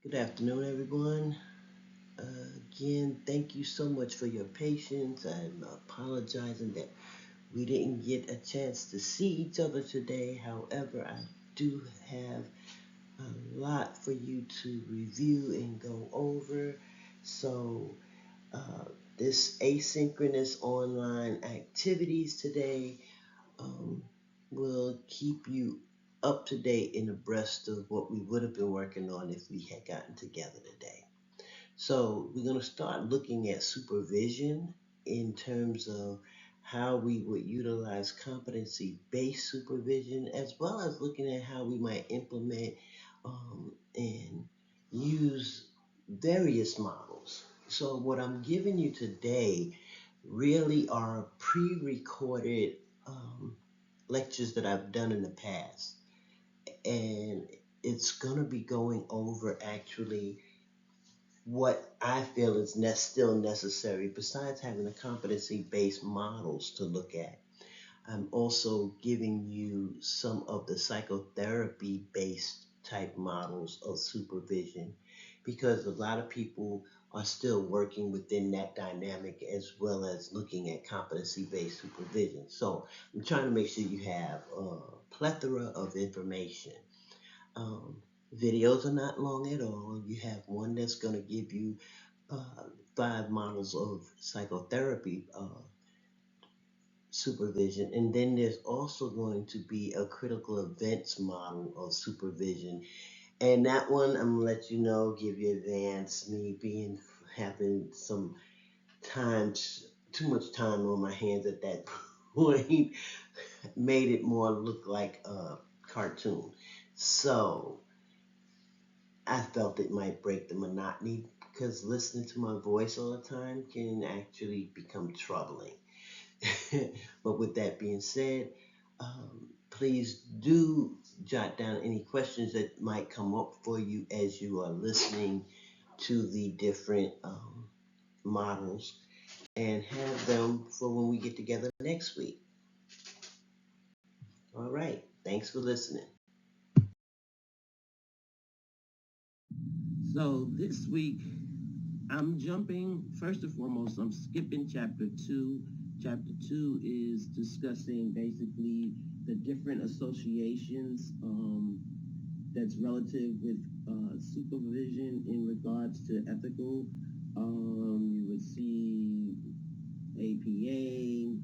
Good afternoon, everyone. Again, thank you so much for your patience. I'm apologizing that we didn't get a chance to see each other today. However, I do have a lot for you to review and go over. So, uh, this asynchronous online activities today um, will keep you up to date and abreast of what we would have been working on if we had gotten together today. So we're going to start looking at supervision in terms of how we would utilize competency-based supervision, as well as looking at how we might implement and use various models. So what I'm giving you today really are pre-recorded lectures that I've done in the past, and it's going to be going over actually what I feel is still necessary besides having the competency based models to look at. I'm also giving you some of the psychotherapy based type models of supervision because a lot of people are still working within that dynamic as well as looking at competency based supervision. So I'm trying to make sure you have a plethora of information. um, Videos are not long at all. You have one that's going to give you uh, five models of psychotherapy supervision, and then there's also going to be a critical events model of supervision. And that one, I'm gonna let you know, give you advance. Me being having some time, too much time on my hands at that point, made it more look like a cartoon. So I felt it might break the monotony because listening to my voice all the time can actually become troubling. But with that being said, please do jot down any questions that might come up for you as you are listening to the different models and have them for when we get together next week. All right. Thanks for listening. So this week, I'm jumping, first and foremost, I'm skipping chapter two. Chapter two is discussing basically the different associations that's relative with supervision in regards to ethical. You would see APA,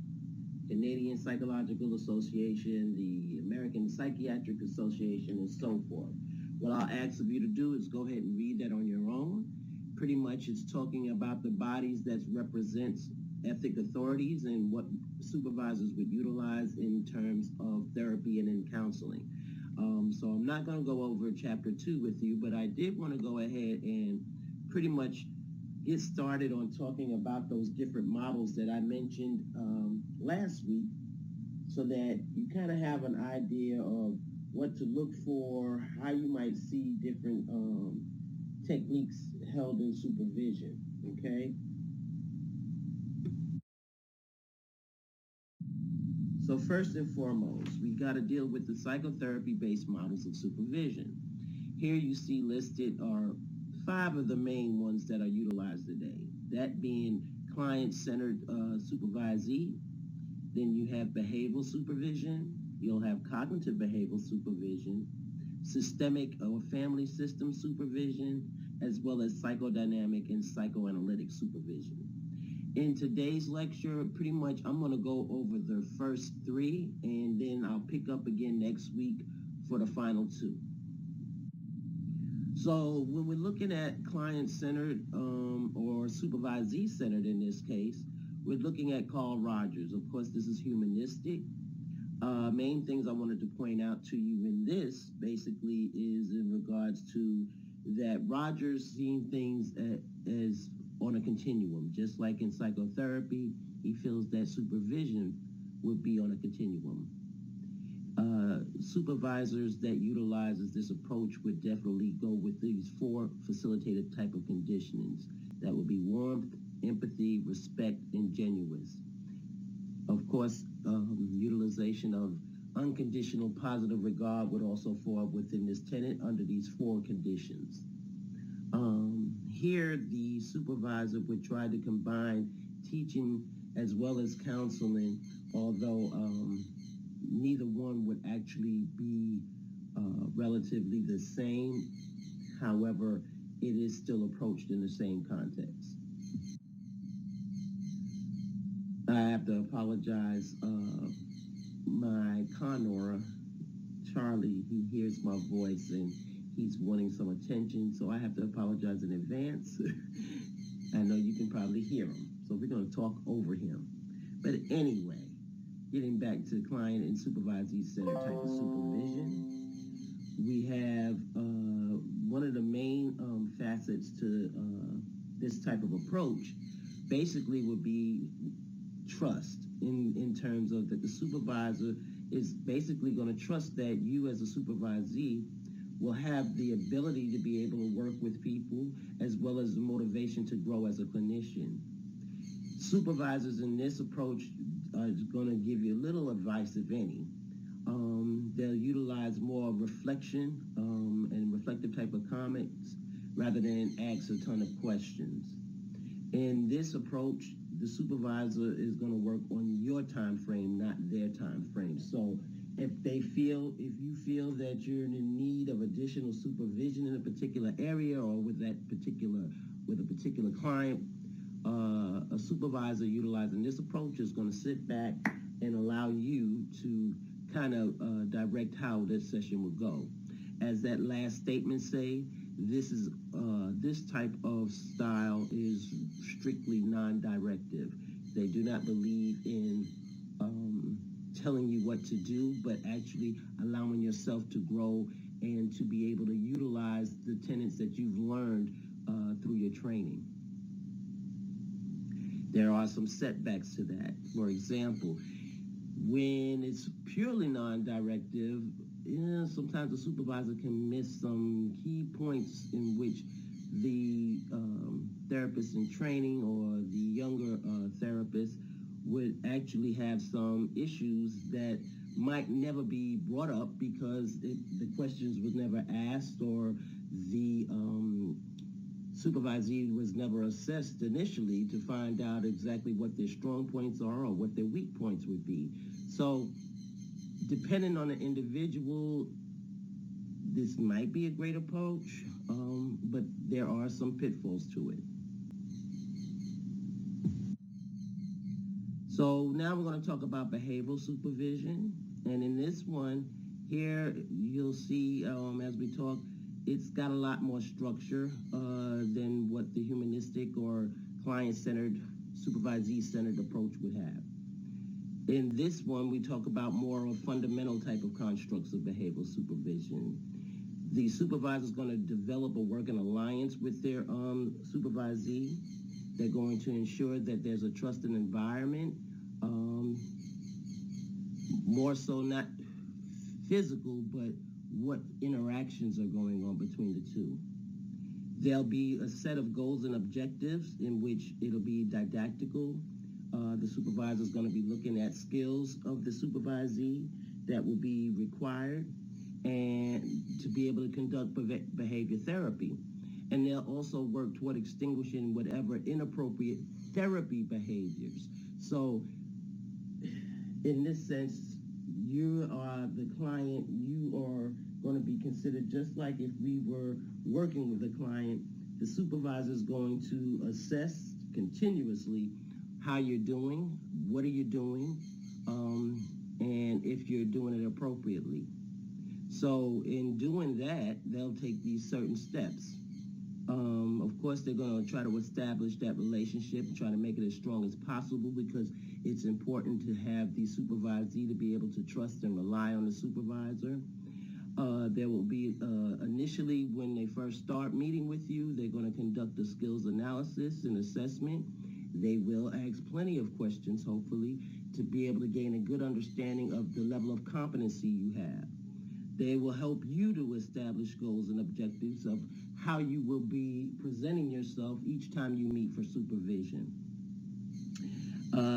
Canadian Psychological Association, the American Psychiatric Association, and so forth. What I'll ask of you to do is go ahead and read that on your own. Pretty much it's talking about the bodies that represents ethic authorities and what supervisors would utilize in terms of therapy and in counseling. So I'm not going to go over chapter two with you, but I did want to go ahead and pretty much get started on talking about those different models that I mentioned last week so that you kind of have an idea of what to look for, how you might see different techniques held in supervision. Okay. So first and foremost, we got to deal with the psychotherapy-based models of supervision. Here you see listed are five of the main ones that are utilized today. That being client-centered supervisee. Then you have behavioral supervision. You'll have cognitive behavioral supervision, systemic or family system supervision, as well as psychodynamic and psychoanalytic supervision. In today's lecture, pretty much I'm going to go over the first three, and then I'll pick up again next week for the final two. So when we're looking at client-centered or supervisee-centered in this case, we're looking at Carl Rogers. Of course, this is humanistic. Main things I wanted to point out to you in this basically is in regards to that Rogers seeing things as on a continuum. Just like in psychotherapy, he feels that supervision would be on a continuum. Supervisors that utilizes this approach would definitely go with these four facilitated type of conditionings. That would be warmth, empathy, respect, and genuineness. Of course, utilization of unconditional positive regard would also fall within this tenet under these four conditions. Here, the supervisor would try to combine teaching as well as counseling, although neither one would actually be relatively the same. However, it is still approached in the same context. I have to apologize. My Conora, Charlie, he hears my voice and he's wanting some attention, so I have to apologize in advance. I know you can probably hear him, so we're going to talk over him. But anyway, getting back to client and supervisee-centered type of supervision, we have one of the main facets to this type of approach basically would be trust in terms of that the supervisor is basically going to trust that you as a supervisee will have the ability to be able to work with people as well as the motivation to grow as a clinician. Supervisors in this approach are going to give you a little advice, if any. They'll utilize more reflection and reflective type of comments rather than ask a ton of questions. In this approach, the supervisor is going to work on your time frame, not their time frame. So if you feel that you're in need of additional supervision in a particular area or with a particular client, a supervisor utilizing this approach is going to sit back and allow you to kind of direct how this session will go. As that last statement say, this type of style is strictly non-directive. They do not believe in telling you what to do, but actually allowing yourself to grow and to be able to utilize the tenets that you've learned through your training. There are some setbacks to that. For example, when it's purely non-directive, sometimes the supervisor can miss some key points in which the therapist in training or the younger therapist would actually have some issues that might never be brought up because the questions was never asked or the supervisee was never assessed initially to find out exactly what their strong points are or what their weak points would be. So depending on the individual, this might be a great approach, but there are some pitfalls to it. So now we're going to talk about behavioral supervision. And in this one, here you'll see as we talk, it's got a lot more structure than what the humanistic or client-centered, supervisee-centered approach would have. In this one, we talk about more of fundamental type of constructs of behavioral supervision. The supervisor is going to develop a working alliance with their supervisee. They're going to ensure that there's a trusted environment, more so not physical, but what interactions are going on between the two. There'll be a set of goals and objectives in which it'll be didactical. The supervisor is going to be looking at skills of the supervisee that will be required and to be able to conduct behavior therapy. And they'll also work toward extinguishing whatever inappropriate therapy behaviors. So in this sense, you are the client, you are going to be considered just like if we were working with a client. The supervisor is going to assess continuously how you're doing, what are you doing, and if you're doing it appropriately. So in doing that, they'll take these certain steps. Of course, they're going to try to establish that relationship and try to make it as strong as possible because it's important to have the supervisee to be able to trust and rely on the supervisor. There will be, initially when they first start meeting with you, they're going to conduct a skills analysis and assessment. They will ask plenty of questions, hopefully, to be able to gain a good understanding of the level of competency you have. They will help you to establish goals and objectives of how you will be presenting yourself each time you meet for supervision.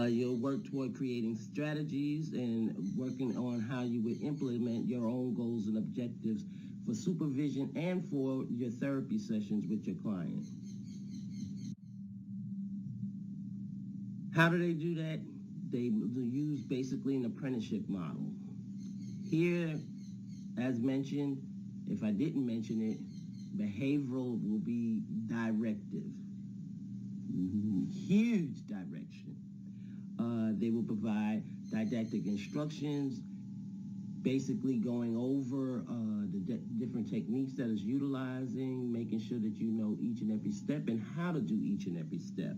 You'll work toward creating strategies and working on how you would implement your own goals and objectives for supervision and for your therapy sessions with your client. How do they do that? They use basically an apprenticeship model. Here, as mentioned, if I didn't mention it, behavioral will be directive. Huge direction. They will provide didactic instructions, basically going over the different techniques that is utilizing, making sure that you know each and every step and how to do each and every step.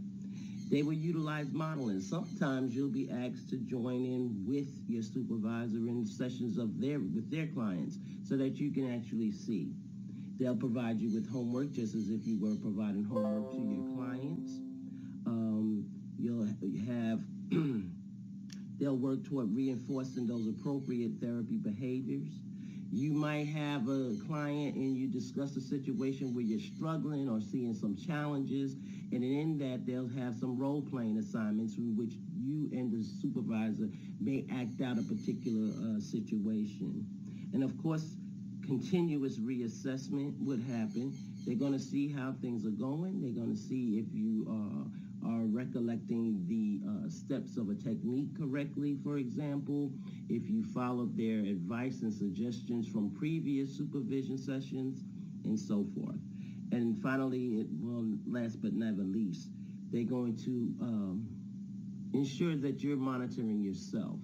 They will utilize modeling. Sometimes you'll be asked to join in with your supervisor in sessions with their clients so that you can actually see. They'll provide you with homework just as if you were providing homework to your clients. You'll have they'll work toward reinforcing those appropriate therapy behaviors. You might have a client and you discuss a situation where you're struggling or seeing some challenges, and in that they'll have some role-playing assignments in which you and the supervisor may act out a particular situation. And of course, continuous reassessment would happen. They're going to see how things are going. They're going to see if you are recollecting the steps of a technique correctly, for example, if you followed their advice and suggestions from previous supervision sessions, and so forth. And finally, last but never least, they're going to ensure that you're monitoring yourself.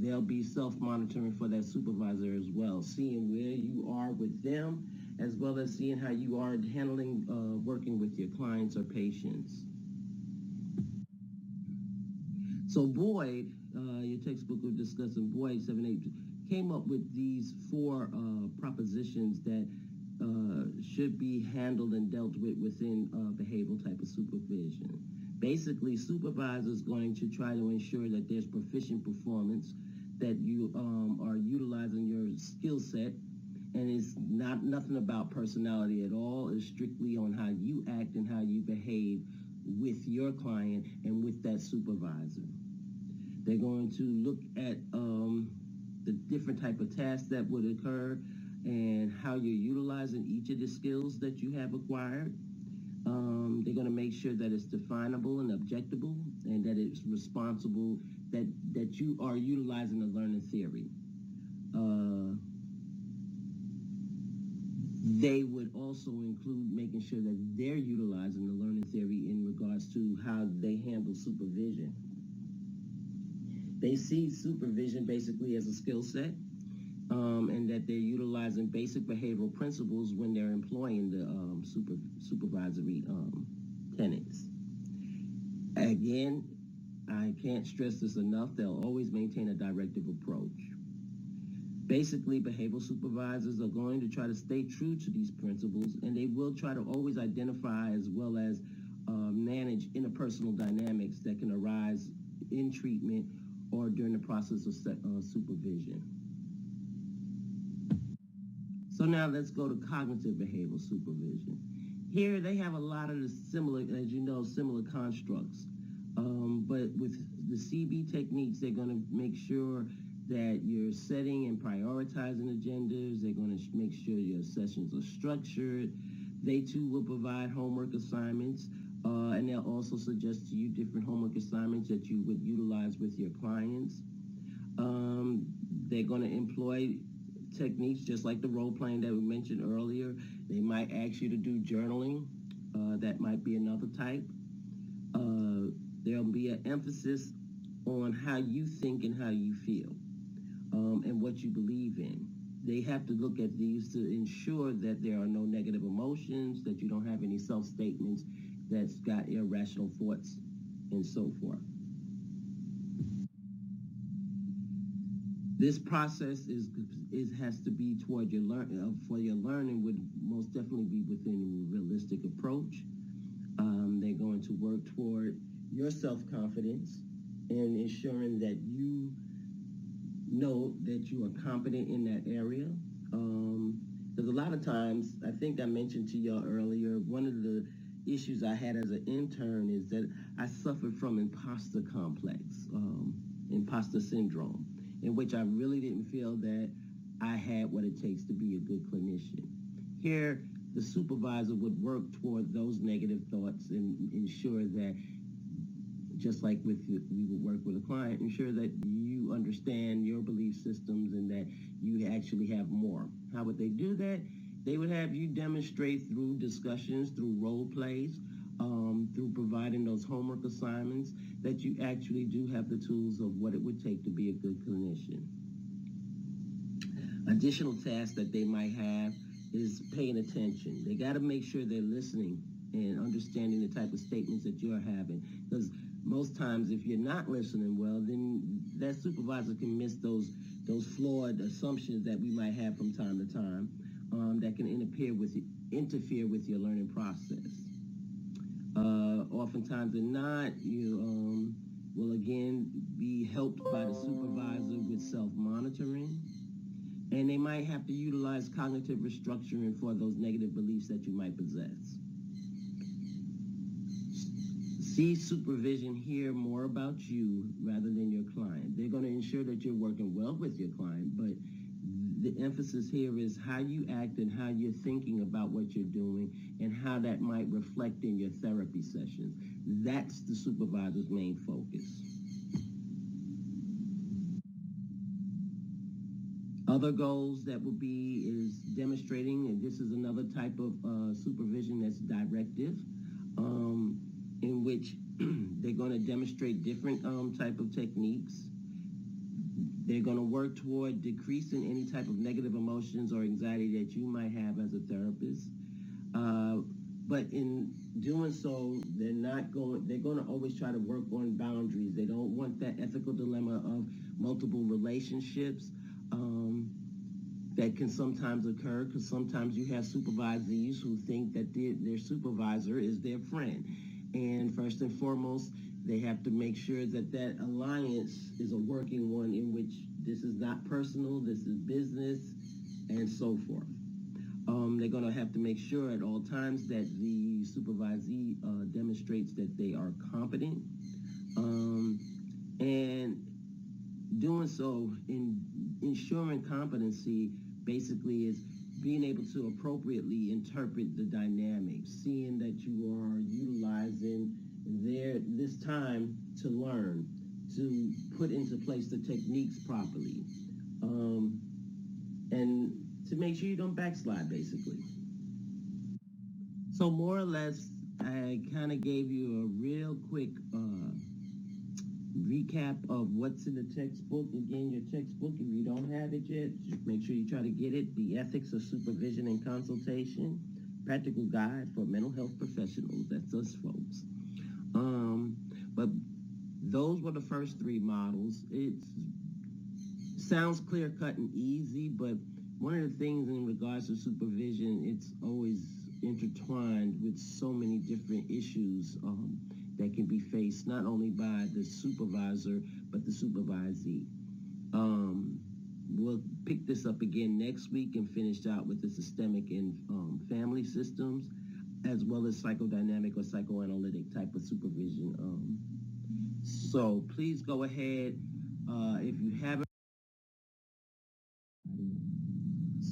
They'll be self-monitoring for that supervisor as well, seeing where you are with them, as well as seeing how you are handling working with your clients or patients. So Boyd, your textbook we're discussing, Boyd 7-8, came up with these 4 propositions that should be handled and dealt with within behavioral type of supervision. Basically, supervisors going to try to ensure that there's proficient performance, that you are utilizing your skill set, and it's nothing about personality at all. It's strictly on how you act and how you behave with your client and with that supervisor. They're going to look at the different type of tasks that would occur and how you're utilizing each of the skills that you have acquired. They're going to make sure that it's definable and objectable, and that it's responsible, that you are utilizing the learning theory. They would also include making sure that they're utilizing the learning theory in regards to how they handle supervision. They see supervision basically as a skill set, and that they're utilizing basic behavioral principles when they're employing the supervisory tenets. Again, I can't stress this enough, they'll always maintain a directive approach. Basically, behavioral supervisors are going to try to stay true to these principles, and they will try to always identify as well as manage interpersonal dynamics that can arise in treatment or during the process of supervision. So now let's go to cognitive behavioral supervision. Here they have a lot of the similar, as you know, similar constructs. But with the CB techniques, they're going to make sure that you're setting and prioritizing agendas. They're going to make sure your sessions are structured. They too will provide homework assignments, and they'll also suggest to you different homework assignments that you would utilize with your clients. They're going to employ techniques just like the role playing that we mentioned earlier. They might ask you to do journaling. That might be another type. There'll be an emphasis on how you think and how you feel, and what you believe in. They have to look at these to ensure that there are no negative emotions, that you don't have any self-statements that's got irrational thoughts, and so forth. This process has to be toward your for your learning would most definitely be within a realistic approach. They're going to work toward your self-confidence and ensuring that you know that you are competent in that area. Because a lot of times, I think I mentioned to y'all earlier, one of the issues I had as an intern is that I suffered from imposter complex, imposter syndrome, in which I really didn't feel that I had what it takes to be a good clinician. Here, the supervisor would work toward those negative thoughts and ensure that, just like we would work with a client, ensure that you understand your belief systems and that you actually have more. How would they do that? They would have you demonstrate through discussions, through role plays, through providing those homework assignments, that you actually do have the tools of what it would take to be a good clinician. Additional tasks that they might have is paying attention. They got to make sure they're listening and understanding the type of statements that you're having, because most times if you're not listening well, then that supervisor can miss those flawed assumptions that we might have from time to time, that can interfere with your learning process. Oftentimes than not, you will again be helped by the supervisor with self-monitoring, and they might have to utilize cognitive restructuring for those negative beliefs that you might possess. See supervision here more about you rather than your client. They're going to ensure that you're working well with your client, but the emphasis here is how you act and how you're thinking about what you're doing and how that might reflect in your therapy sessions. That's the supervisor's main focus. Other goals that would be is demonstrating, and this is another type of supervision that's directive, in which they're going to demonstrate different type of techniques. They're going to work toward decreasing any type of negative emotions or anxiety that you might have as a therapist. But in doing so, they're going to always try to work on boundaries. They don't want that ethical dilemma of multiple relationships that can sometimes occur, because sometimes you have supervisees who think that their supervisor is their friend. And first and foremost, they have to make sure that that alliance is a working one in which this is not personal, this is business, and so forth. They're going to have to make sure at all times that the supervisee demonstrates that they are competent. And doing so in ensuring competency basically is being able to appropriately interpret the dynamics, seeing that you are utilizing this time to learn, to put into place the techniques properly, and to make sure you don't backslide, basically. So more or less, I kind of gave you a real quick recap of what's in the textbook. Again, your textbook, if you don't have it yet, just make sure you try to get it. The Ethics of Supervision and Consultation, Practical Guide for Mental Health Professionals. That's us folks. But those were the first three models. It sounds clear-cut and easy, but one of the things in regards to supervision, it's always intertwined with so many different issues that can be faced not only by the supervisor, but the supervisee. We'll pick this up again next week and finish out with the systemic and family systems, as well as psychodynamic or psychoanalytic type of supervision. So please go ahead if you haven't.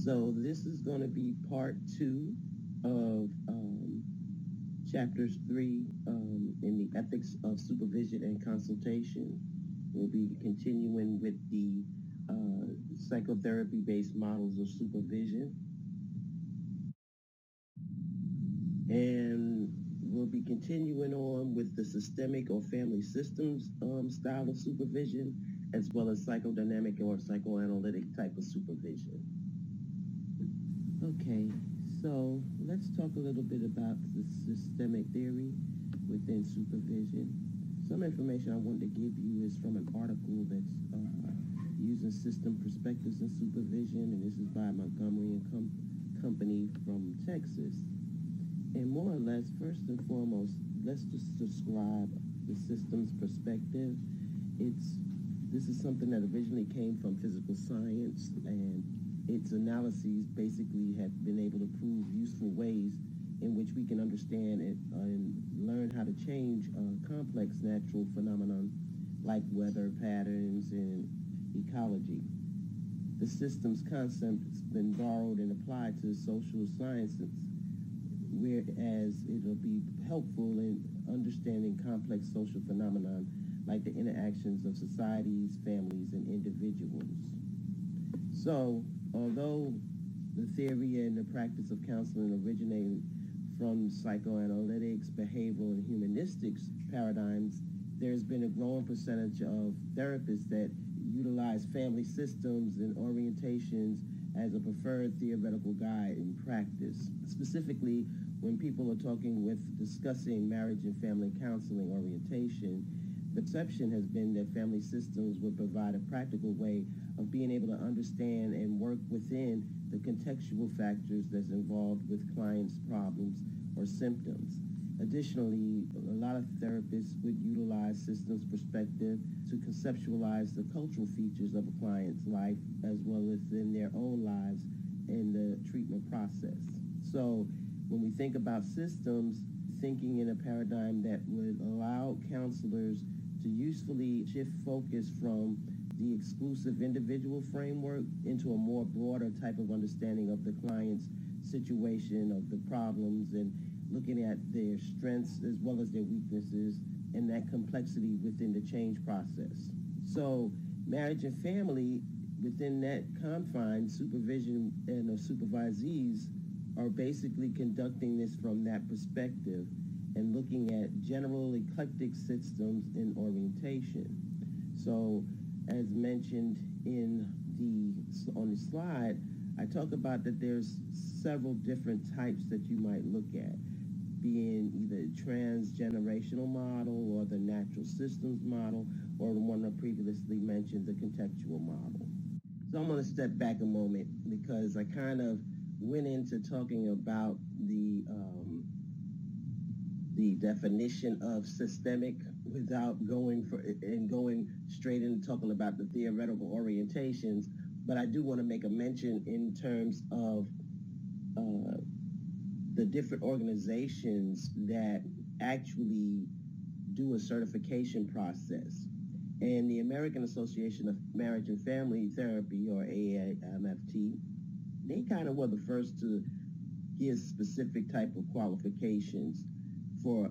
So this is going to be part 2 of chapters 3 in the Ethics of Supervision and Consultation. We'll be continuing with the psychotherapy-based models of supervision. And we'll be continuing on with the systemic or family systems style of supervision, as well as psychodynamic or psychoanalytic type of supervision. Okay, so let's talk a little bit about the systemic theory within supervision. Some information I wanted to give you is from an article that's using system perspectives in supervision, and this is by Montgomery and Company from Texas. And more or less, first and foremost, let's just describe the system's perspective. This is something that originally came from physical science, and its analyses basically have been able to prove useful ways in which we can understand it and learn how to change complex natural phenomenon like weather patterns and ecology. The systems concept has been borrowed and applied to social sciences, whereas it'll be helpful in understanding complex social phenomena like the interactions of societies, families, and individuals. So, although the theory and the practice of counseling originated from psychoanalytics, behavioral, and humanistics paradigms, there's been a growing percentage of therapists that utilize family systems and orientations as a preferred theoretical guide in practice. Specifically, when people are discussing marriage and family counseling orientation, the perception has been that family systems would provide a practical way of being able to understand and work within the contextual factors that's involved with clients' problems or symptoms. Additionally, a lot of therapists would utilize systems perspective to conceptualize the cultural features of a client's life as well as in their own lives in the treatment process. So when we think about systems, thinking in a paradigm that would allow counselors to usefully shift focus from the exclusive individual framework into a more broader type of understanding of the client's situation, of the problems, and looking at their strengths as well as their weaknesses and that complexity within the change process. So marriage and family, within that confine, supervision and the supervisees are basically conducting this from that perspective and looking at general eclectic systems in orientation. So as mentioned on the slide, I talk about that there's several different types that you might look at, being either transgenerational model or the natural systems model or the one I previously mentioned, the contextual model. So I'm going to step back a moment because I kind of went into talking about the definition of systemic without going straight into talking about the theoretical orientations, but I do want to make a mention in terms of the different organizations that actually do a certification process. And the American Association of Marriage and Family Therapy, or AAMFT, they kind of were the first to give specific type of qualifications for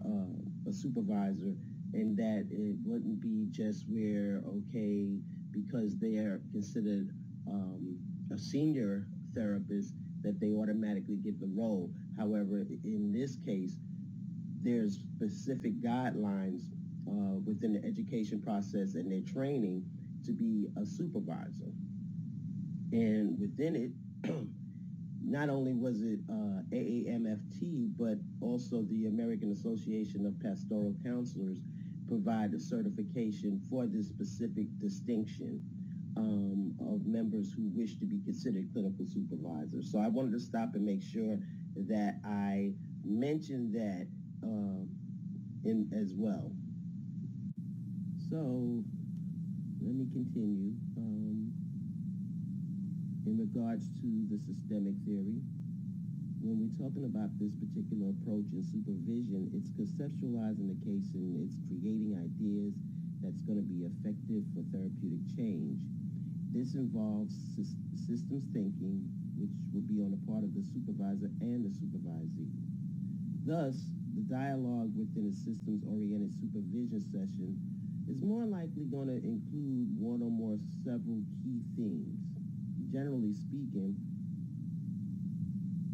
a supervisor, and that it wouldn't be just because they are considered a senior therapist that they automatically get the role. However, in this case, there's specific guidelines within the education process and their training to be a supervisor. And within it, not only was it AAMFT, but also the American Association of Pastoral Counselors provide a certification for this specific distinction of members who wish to be considered clinical supervisors. So I wanted to stop and make sure that I mentioned that as well. So let me continue. In regards to the systemic theory, when we're talking about this particular approach in supervision, it's conceptualizing the case and it's creating ideas that's going to be effective for therapeutic change. This involves systems thinking, which will be on the part of the supervisor and the supervisee. Thus, the dialogue within a systems-oriented supervision session is more likely going to include one or more several key themes. Generally speaking,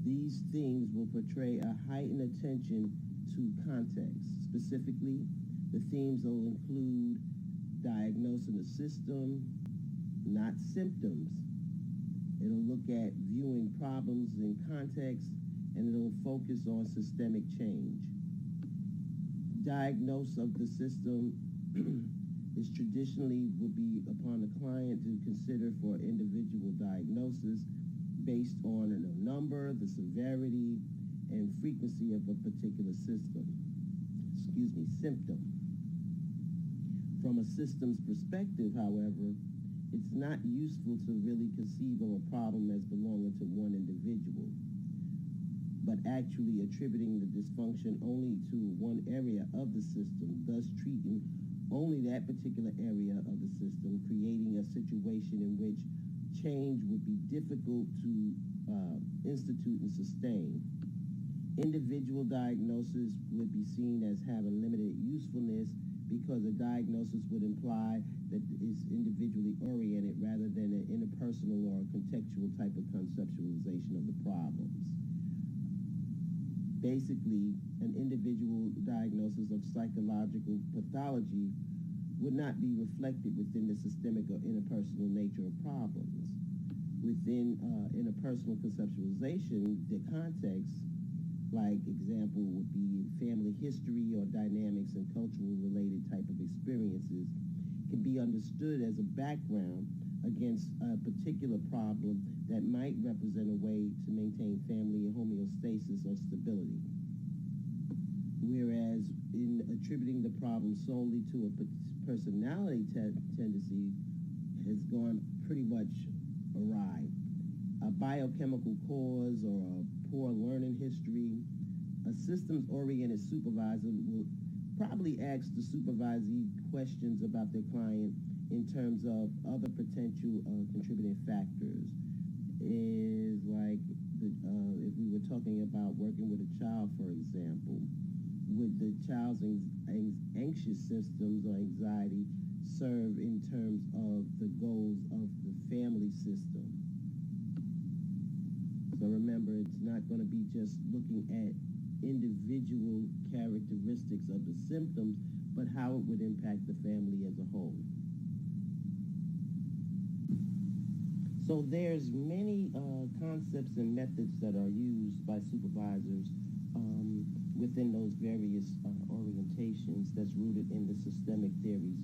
these themes will portray a heightened attention to context. Specifically, the themes will include diagnosing the system, not symptoms. It'll look at viewing problems in context, and it'll focus on systemic change. Diagnosis of the system is traditionally would be upon the client to consider for individual diagnosis based on the number, the severity, and frequency of a particular symptom. From a systems perspective, however, it's not useful to really conceive of a problem as belonging to one individual, but actually attributing the dysfunction only to one area of the system, thus treating only that particular area of the system, creating a situation in which change would be difficult to institute and sustain. Individual diagnosis would be seen as having limited usefulness because a diagnosis would imply that it's individually oriented rather than an interpersonal or contextual type of conceptualization of the problems. Basically, an individual diagnosis of psychological pathology would not be reflected within the systemic or interpersonal nature of problems. Within interpersonal conceptualization, the context, like example would be family history or dynamics and cultural related type of experiences, can be understood as a background against a particular problem that might represent a way to maintain family homeostasis or stability. Whereas in attributing the problem solely to a personality tendency has gone pretty much awry. A biochemical cause or a poor learning history, a systems-oriented supervisor will probably ask the supervisee questions about their client in terms of other potential contributing factors. Is like if we were talking about working with a child, for example, would the child's anxious systems or anxiety serve in terms of the goals of the family system? So remember, it's not going to be just looking at individual characteristics of the symptoms, but how it would impact the family as a whole. So there's many concepts and methods that are used by supervisors within those various orientations that's rooted in the systemic theories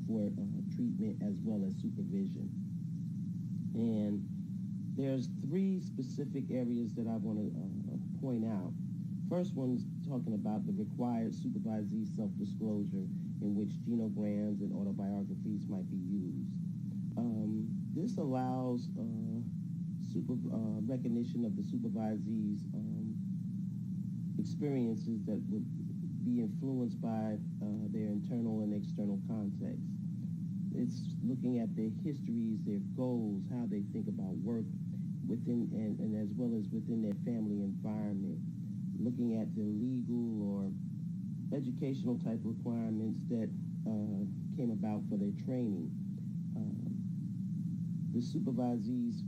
for treatment as well as supervision. And there's three specific areas that I want to point out. First one's talking about the required supervisee self-disclosure in which genograms and autobiographies might be used. This allows recognition of the supervisee's experiences that would be influenced by their internal and external context. It's looking at their histories, their goals, how they think about work within and as well as within their family environment, looking at the legal or educational type requirements that came about for their training. The supervisees'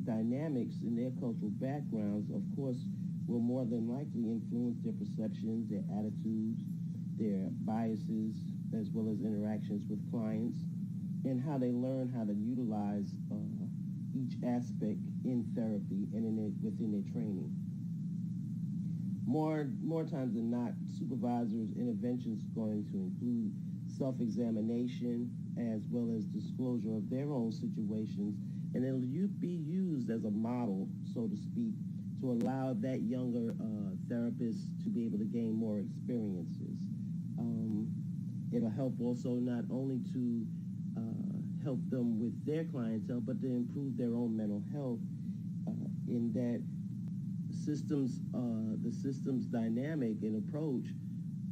dynamics in their cultural backgrounds, of course, will more than likely influence their perceptions, their attitudes, their biases, as well as interactions with clients, and how they learn how to utilize each aspect in therapy and within their training. More times than not, supervisors' interventions are going to include self-examination as well as disclosure of their own situations, and it'll be used as a model, so to speak, to allow that younger therapist to be able to gain more experiences. It'll help also not only to help them with their clientele, but to improve their own mental health in that the system's dynamic and approach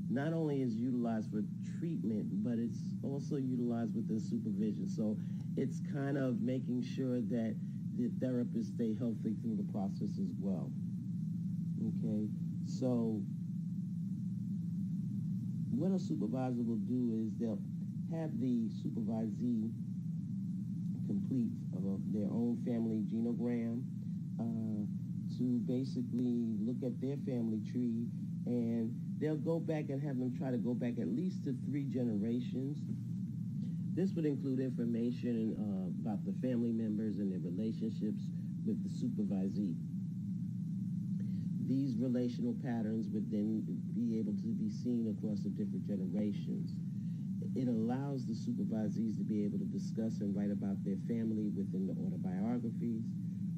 not only is utilized for treatment, but it's also utilized within supervision. So it's kind of making sure that the therapists stay healthy through the process as well. Okay, so what a supervisor will do is they'll have the supervisee complete their own family genogram to basically look at their family tree, and they'll go back and have them try to go back at least to 3 generations. This would include information about the family members and their relationships with the supervisee. These relational patterns would then be able to be seen across the different generations. It allows the supervisees to be able to discuss and write about their family within the autobiographies,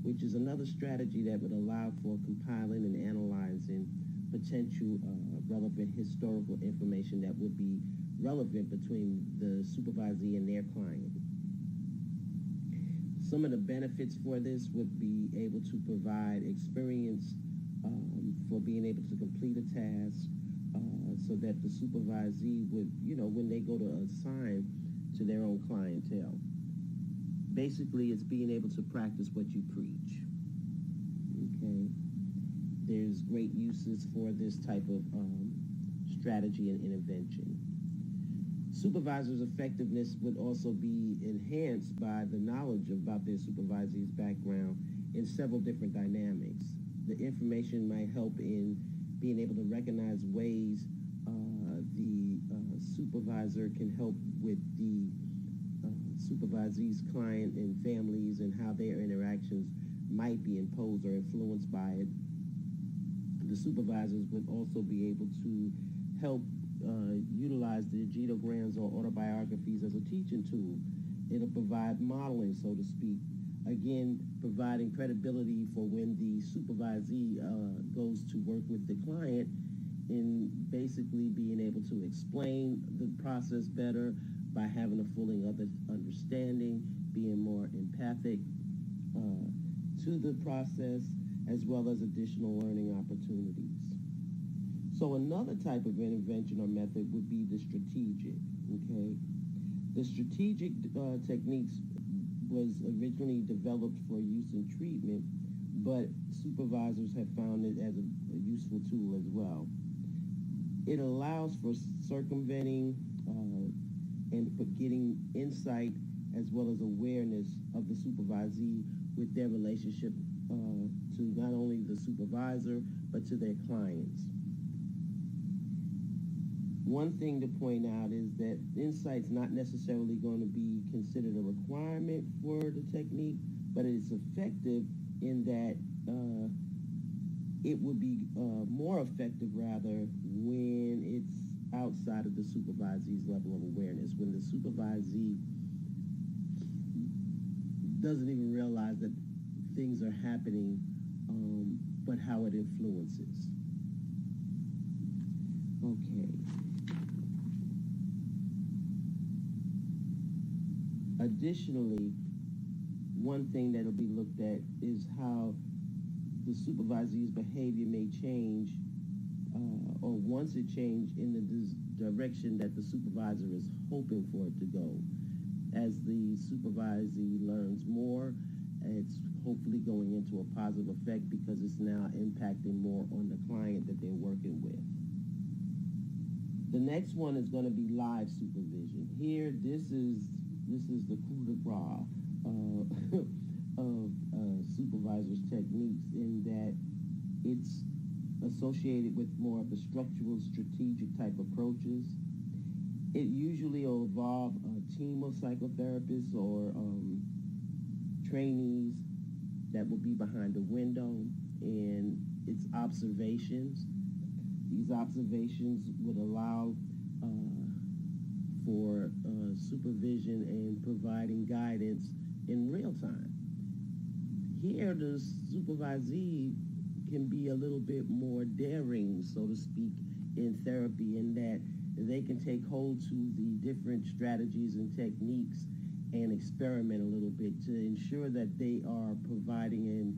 which is another strategy that would allow for compiling and analyzing potential relevant historical information that would be relevant between the supervisee and their client. Some of the benefits for this would be able to provide experience for being able to complete a task so that the supervisee would, when they go to assign to their own clientele. Basically, it's being able to practice what you preach. Okay, there's great uses for this type of strategy and intervention. Supervisors' effectiveness would also be enhanced by the knowledge about their supervisee's background in several different dynamics. The information might help in being able to recognize ways the supervisor can help with the supervisee's client and families and how their interactions might be imposed or influenced by it. The supervisors would also be able to help utilize the agitograms or autobiographies as a teaching tool. It'll provide modeling, so to speak. Again, providing credibility for when the supervisee goes to work with the client in basically being able to explain the process better by having a full understanding, being more empathic to the process, as well as additional learning opportunities. So another type of intervention or method would be the strategic, okay? The strategic techniques was originally developed for use in treatment, but supervisors have found it as a useful tool as well. It allows for circumventing and for getting insight as well as awareness of the supervisee with their relationship to not only the supervisor, but to their clients. One thing to point out is that insight's not necessarily going to be considered a requirement for the technique, but it's effective in that it would be more effective, rather, when it's outside of the supervisee's level of awareness, when the supervisee doesn't even realize that things are happening, but how it influences. Okay. Additionally, one thing that will be looked at is how the supervisee's behavior may change, or once it changed in the direction that the supervisor is hoping for it to go. As the supervisee learns more, it's hopefully going into a positive effect because it's now impacting more on the client that they're working with. The next one is going to be live supervision. Here, this is the coup de grace of supervisors' techniques, in that it's associated with more of the structural, strategic type approaches. It usually will involve a team of psychotherapists or trainees that will be behind a window, and it's observations. These observations would allow for supervision and providing guidance in real time. Here, the supervisee can be a little bit more daring, so to speak, in therapy, in that they can take hold to the different strategies and techniques and experiment a little bit to ensure that they are providing and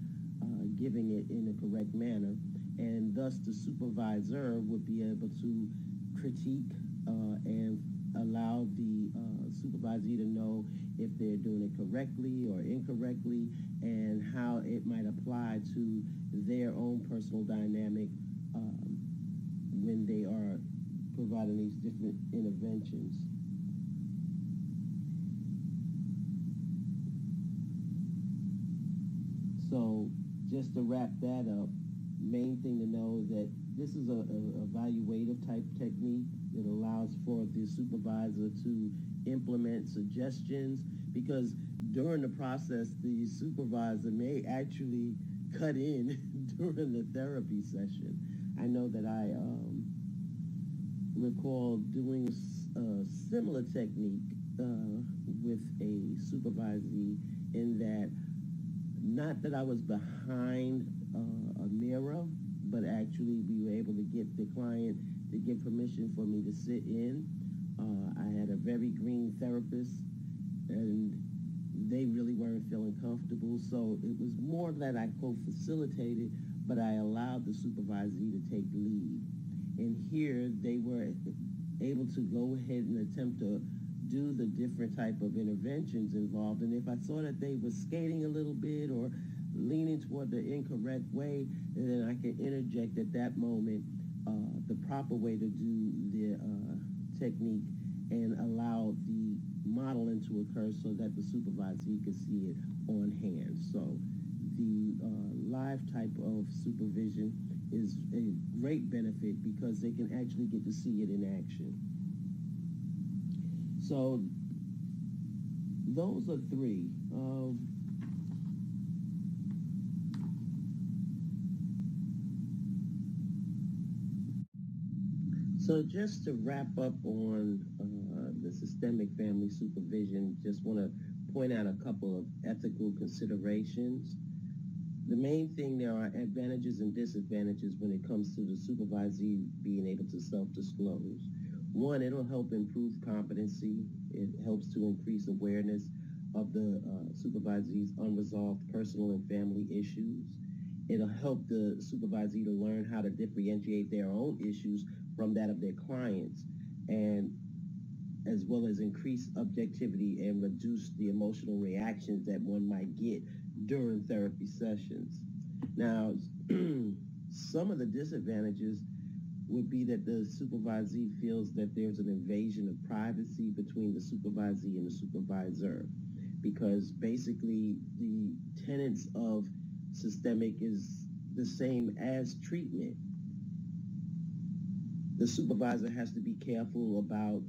giving it in a correct manner, and thus the supervisor would be able to critique and allow the supervisee to know if they're doing it correctly or incorrectly, and how it might apply to their own personal dynamic when they are providing these different interventions. So just to wrap that up, main thing to know is that this is a evaluative type technique. It allows for the supervisor to implement suggestions, because during the process, the supervisor may actually cut in during the therapy session. I know that I recall doing a similar technique with a supervisee, in that not that I was behind a mirror, but actually we were able to get the client to give permission for me to sit in. I had a very green therapist, and they really weren't feeling comfortable, so it was more that I co-facilitated, but I allowed the supervisee to take the lead. And here they were able to go ahead and attempt to do the different type of interventions involved. And if I saw that they were skating a little bit or leaning toward the incorrect way, then I can interject at that moment the proper way to do the technique and allow the modeling to occur so that the supervisee can see it on hand. So the live type of supervision is a great benefit because they can actually get to see it in action. So those are three. So just to wrap up on the systemic family supervision, just want to point out a couple of ethical considerations. The main thing, there are advantages and disadvantages when it comes to the supervisee being able to self-disclose. One, it'll help improve competency. It helps to increase awareness of the supervisee's unresolved personal and family issues. It'll help the supervisee to learn how to differentiate their own issues from that of their clients, and as well as increase objectivity and reduce the emotional reactions that one might get during therapy sessions. Now, some of the disadvantages would be that the supervisee feels that there's an invasion of privacy between the supervisee and the supervisor, because basically the tenets of systemic is the same as treatment. The supervisor has to be careful about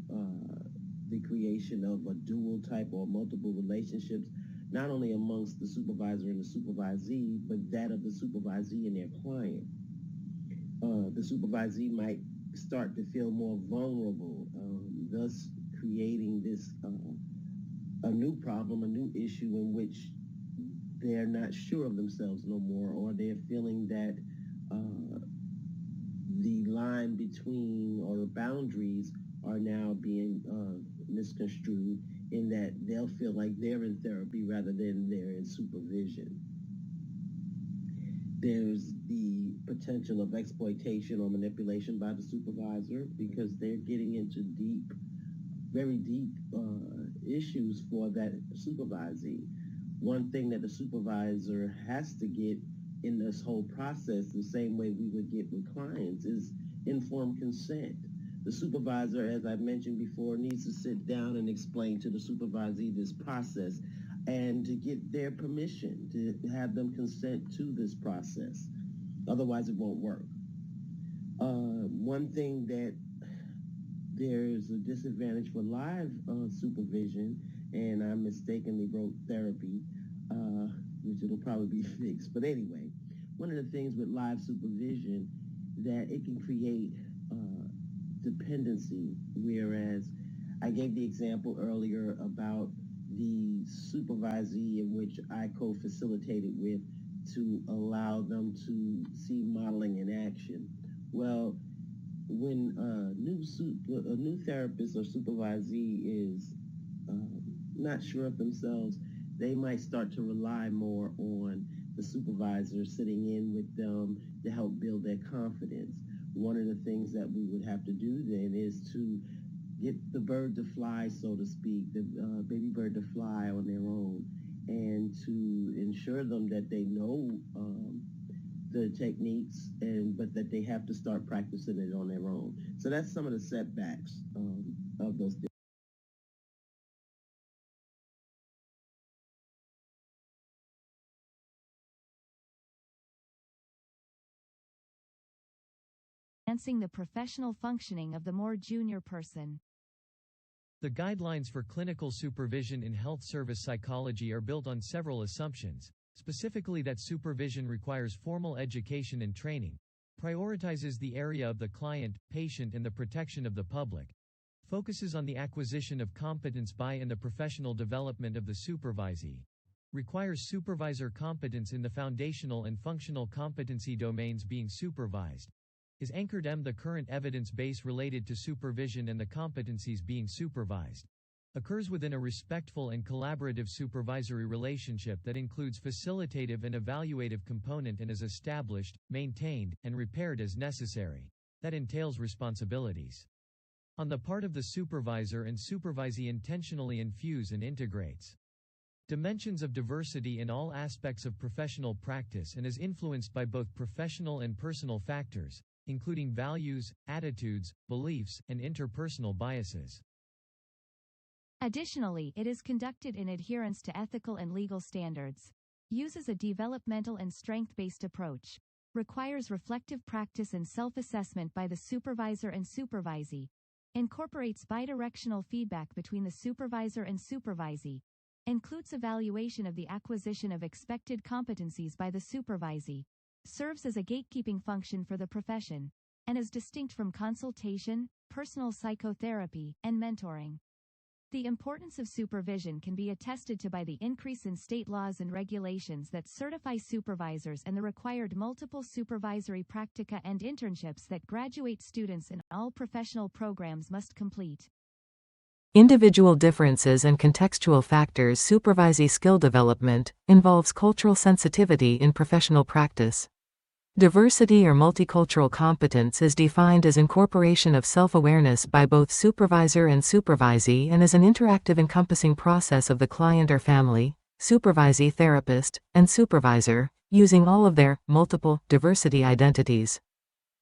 the creation of a dual type or multiple relationships, not only amongst the supervisor and the supervisee, but that of the supervisee and their client. The supervisee might start to feel more vulnerable, thus creating this a new problem, a new issue in which they're not sure of themselves no more, or they're feeling that the line between, or the boundaries are now being misconstrued, in that they'll feel like they're in therapy rather than they're in supervision. There's the potential of exploitation or manipulation by the supervisor, because they're getting into deep, very deep issues for that supervisee. One thing that the supervisor has to get in this whole process, the same way we would get with clients, is informed consent. The supervisor, as I mentioned before, needs to sit down and explain to the supervisee this process and to get their permission, to have them consent to this process. Otherwise, it won't work. One thing that there's a disadvantage for live supervision, and I mistakenly wrote therapy, which it'll probably be fixed. But anyway, one of the things with live supervision, that it can create dependency, whereas I gave the example earlier about the supervisee in which I co-facilitated with to allow them to see modeling in action. Well, when a new therapist or supervisee is not sure of themselves, they might start to rely more on the supervisor sitting in with them to help build their confidence. One of the things that we would have to do then is to get the bird to fly, so to speak, the baby bird to fly on their own, and to ensure them that they know the techniques, but that they have to start practicing it on their own. So that's some of the setbacks of those. Enhancing the professional functioning of the more junior person. The guidelines for clinical supervision in health service psychology are built on several assumptions, specifically that supervision requires formal education and training, prioritizes the area of the client, patient, and the protection of the public, focuses on the acquisition of competence by and the professional development of the supervisee, requires supervisor competence in the foundational and functional competency domains being supervised, is anchored in the current evidence base related to supervision and the competencies being supervised, occurs within a respectful and collaborative supervisory relationship that includes facilitative and evaluative component, and is established, maintained, and repaired as necessary. That entails responsibilities. On the part of the supervisor and supervisee intentionally infuse and integrates dimensions of diversity in all aspects of professional practice and is influenced by both professional and personal factors, including values, attitudes, beliefs, and interpersonal biases. Additionally, it is conducted in adherence to ethical and legal standards, uses a developmental and strength-based approach, requires reflective practice and self-assessment by the supervisor and supervisee, incorporates bidirectional feedback between the supervisor and supervisee, includes evaluation of the acquisition of expected competencies by the supervisee, serves as a gatekeeping function for the profession, and is distinct from consultation, personal psychotherapy, and mentoring. The importance of supervision can be attested to by the increase in state laws and regulations that certify supervisors and the required multiple supervisory practica and internships that graduate students in all professional programs must complete. Individual differences and contextual factors. Supervisee skill development involves cultural sensitivity in professional practice. Diversity or multicultural competence is defined as incorporation of self-awareness by both supervisor and supervisee and is an interactive encompassing process of the client or family, supervisee therapist, and supervisor, using all of their multiple diversity identities.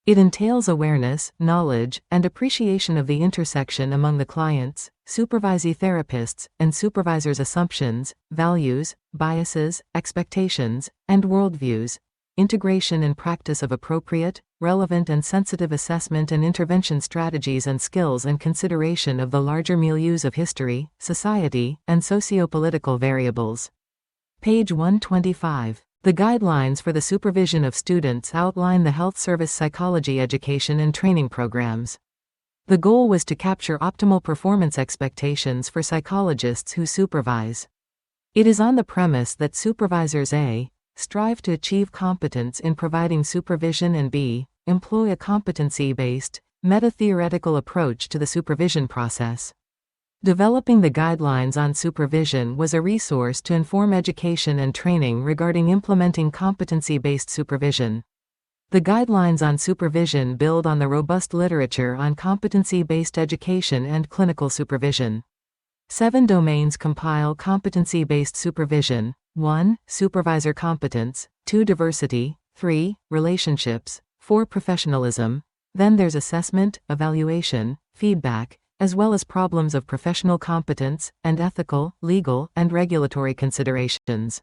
It entails awareness, knowledge, and appreciation of the intersection among the clients, supervisee therapists, and supervisors' assumptions, values, biases, expectations, and worldviews, integration and practice of appropriate, relevant and sensitive assessment and intervention strategies and skills and consideration of the larger milieus of history, society, and socio-political variables. Page 125. The guidelines for the supervision of students outline the health service psychology education and training programs. The goal was to capture optimal performance expectations for psychologists who supervise. It is on the premise that supervisors A. strive to achieve competence in providing supervision and B. employ a competency-based, meta-theoretical approach to the supervision process. Developing the guidelines on supervision was a resource to inform education and training regarding implementing competency-based supervision. The guidelines on supervision build on the robust literature on competency-based education and clinical supervision. 7 domains compile competency-based supervision: 1. Supervisor competence, 2. Diversity, 3. Relationships, 4. Professionalism. Then there's assessment, evaluation, feedback, as well as problems of professional competence, and ethical, legal, and regulatory considerations.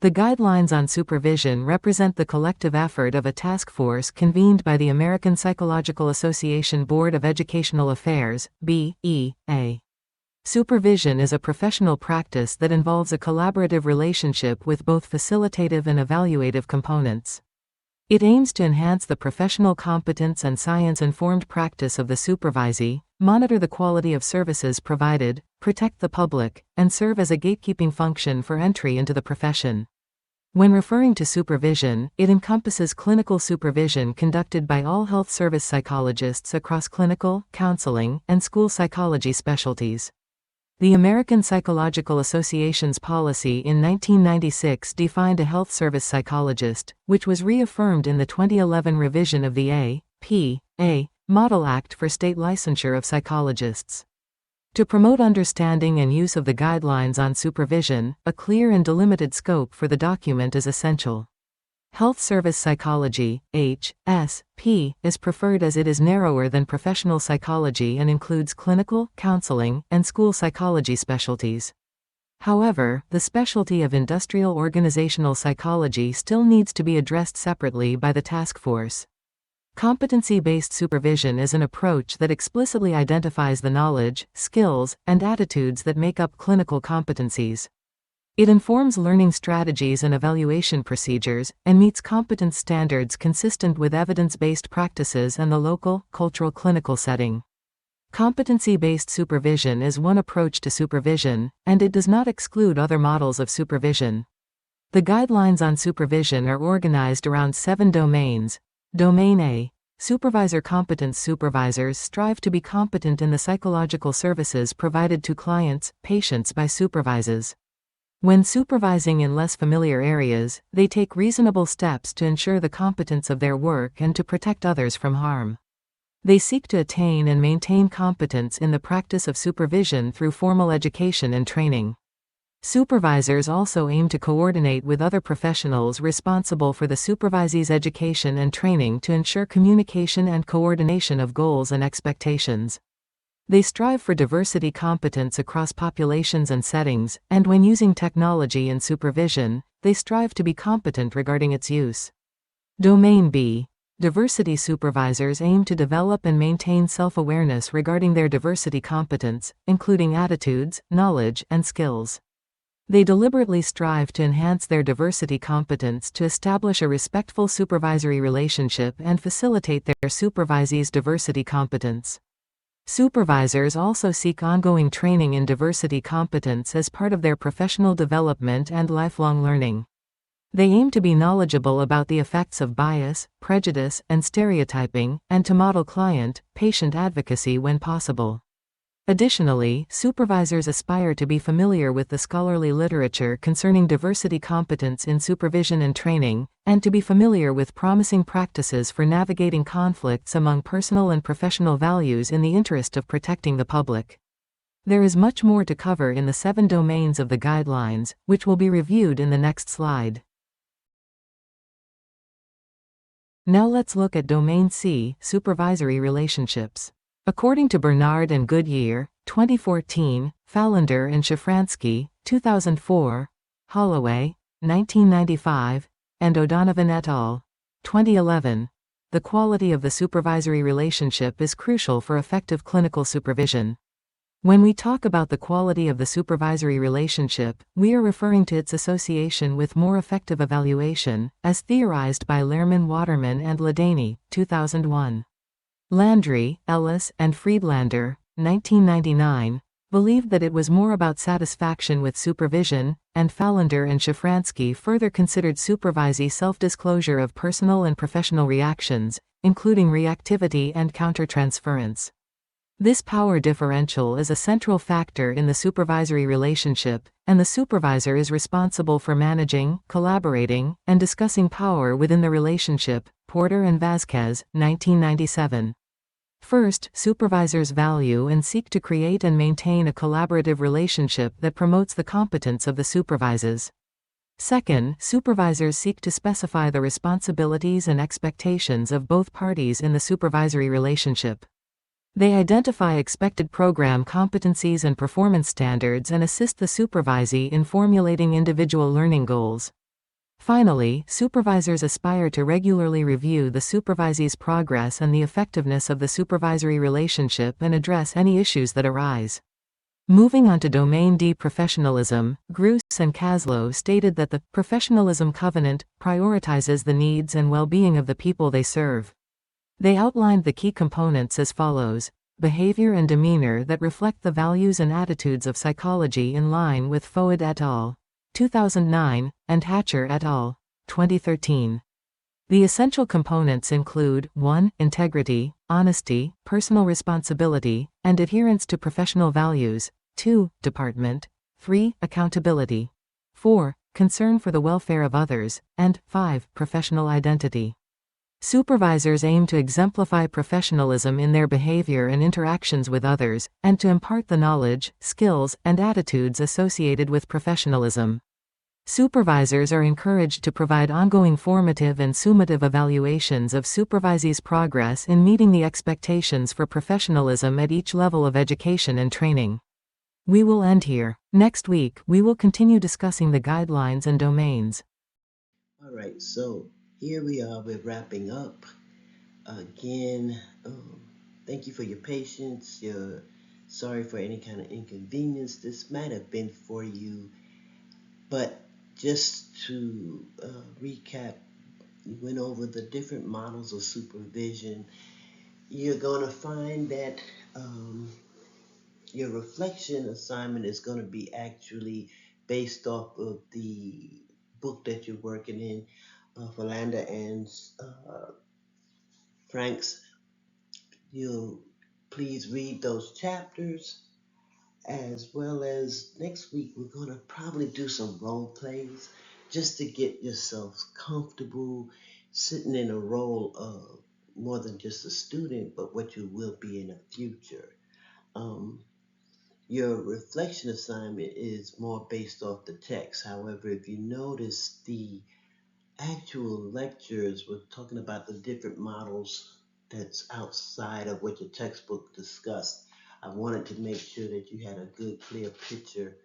The guidelines on supervision represent the collective effort of a task force convened by the American Psychological Association Board of Educational Affairs, BEA. Supervision is a professional practice that involves a collaborative relationship with both facilitative and evaluative components. It aims to enhance the professional competence and science-informed practice of the supervisee, monitor the quality of services provided, protect the public, and serve as a gatekeeping function for entry into the profession. When referring to supervision, it encompasses clinical supervision conducted by all health service psychologists across clinical, counseling, and school psychology specialties. The American Psychological Association's policy in 1996 defined a health service psychologist, which was reaffirmed in the 2011 revision of the A.P.A. Model Act for state licensure of psychologists. To promote understanding and use of the guidelines on supervision, a clear and delimited scope for the document is essential. Health service psychology, HSP, is preferred as it is narrower than professional psychology and includes clinical, counseling, and school psychology specialties. However, the specialty of industrial organizational psychology still needs to be addressed separately by the task force. Competency-based supervision is an approach that explicitly identifies the knowledge, skills, and attitudes that make up clinical competencies. It informs learning strategies and evaluation procedures, and meets competence standards consistent with evidence-based practices and the local, cultural clinical setting. Competency-based supervision is one approach to supervision, and it does not exclude other models of supervision. The guidelines on supervision are organized around 7 domains. Domain A. Supervisor competence. Supervisors strive to be competent in the psychological services provided to clients, patients by supervisors. When supervising in less familiar areas, they take reasonable steps to ensure the competence of their work and to protect others from harm. They seek to attain and maintain competence in the practice of supervision through formal education and training. Supervisors also aim to coordinate with other professionals responsible for the supervisee's education and training to ensure communication and coordination of goals and expectations. They strive for diversity competence across populations and settings, and when using technology in supervision, they strive to be competent regarding its use. Domain B. Diversity supervisors aim to develop and maintain self-awareness regarding their diversity competence, including attitudes, knowledge, and skills. They deliberately strive to enhance their diversity competence to establish a respectful supervisory relationship and facilitate their supervisee's diversity competence. Supervisors also seek ongoing training in diversity competence as part of their professional development and lifelong learning. They aim to be knowledgeable about the effects of bias, prejudice, and stereotyping, and to model client-patient advocacy when possible. Additionally, supervisors aspire to be familiar with the scholarly literature concerning diversity competence in supervision and training, and to be familiar with promising practices for navigating conflicts among personal and professional values in the interest of protecting the public. There is much more to cover in the 7 domains of the guidelines, which will be reviewed in the next slide. Now let's look at Domain C, Supervisory Relationships. According to Bernard and Goodyear, 2014, Fallender and Shafransky, 2004, Holloway, 1995, and O'Donovan et al., 2011, the quality of the supervisory relationship is crucial for effective clinical supervision. When we talk about the quality of the supervisory relationship, we are referring to its association with more effective evaluation, as theorized by Lehrman, Waterman, and Ladaney, 2001. Landry, Ellis, and Friedlander, 1999, believed that it was more about satisfaction with supervision, and Fallender and Shafransky further considered supervisee self-disclosure of personal and professional reactions, including reactivity and countertransference. This power differential is a central factor in the supervisory relationship, and the supervisor is responsible for managing, collaborating, and discussing power within the relationship. Porter and Vasquez, 1997. First, supervisors value and seek to create and maintain a collaborative relationship that promotes the competence of the supervisees. Second, supervisors seek to specify the responsibilities and expectations of both parties in the supervisory relationship. They identify expected program competencies and performance standards and assist the supervisee in formulating individual learning goals. Finally, supervisors aspire to regularly review the supervisee's progress and the effectiveness of the supervisory relationship and address any issues that arise. Moving on to Domain D, Professionalism, Gruss and Kaslow stated that the Professionalism Covenant prioritizes the needs and well-being of the people they serve. They outlined the key components as follows: behavior and demeanor that reflect the values and attitudes of psychology in line with Foad et al., 2009, and Hatcher et al., 2013. The essential components include 1. Integrity, honesty, personal responsibility, and adherence to professional values. 2. Department. 3. Accountability. 4. Concern for the welfare of others. And 5. Professional identity. Supervisors aim to exemplify professionalism in their behavior and interactions with others, and to impart the knowledge, skills, and attitudes associated with professionalism. Supervisors are encouraged to provide ongoing formative and summative evaluations of supervisees' progress in meeting the expectations for professionalism at each level of education and training. We will end here. Next week, we will continue discussing the guidelines and domains. All right, so here we are, we're wrapping up. Again, thank you for your patience. Sorry for any kind of inconvenience this might have been for you. But just to recap, we went over the different models of supervision. You're going to find that your reflection assignment is going to be actually based off of the book that you're working in, Philanda and Frank's. You'll please read those chapters, as well as next week we're going to probably do some role plays just to get yourselves comfortable sitting in a role of more than just a student, but what you will be in the future. Um, your reflection assignment is more based off the text. However, if you notice, the actual lectures were talking about the different models that's outside of what your textbook discussed. I wanted to make sure that you had a good, clear picture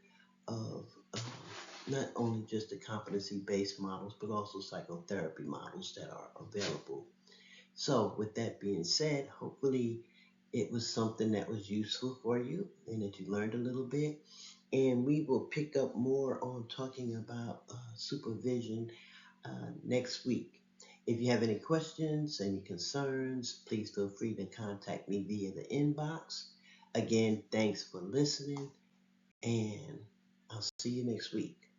of not only just the competency-based models, but also psychotherapy models that are available. So, with that being said, hopefully it was something that was useful for you and that you learned a little bit. And we will pick up more on talking about supervision next week. If you have any questions, any concerns, please feel free to contact me via the inbox. Again, thanks for listening, and I'll see you next week.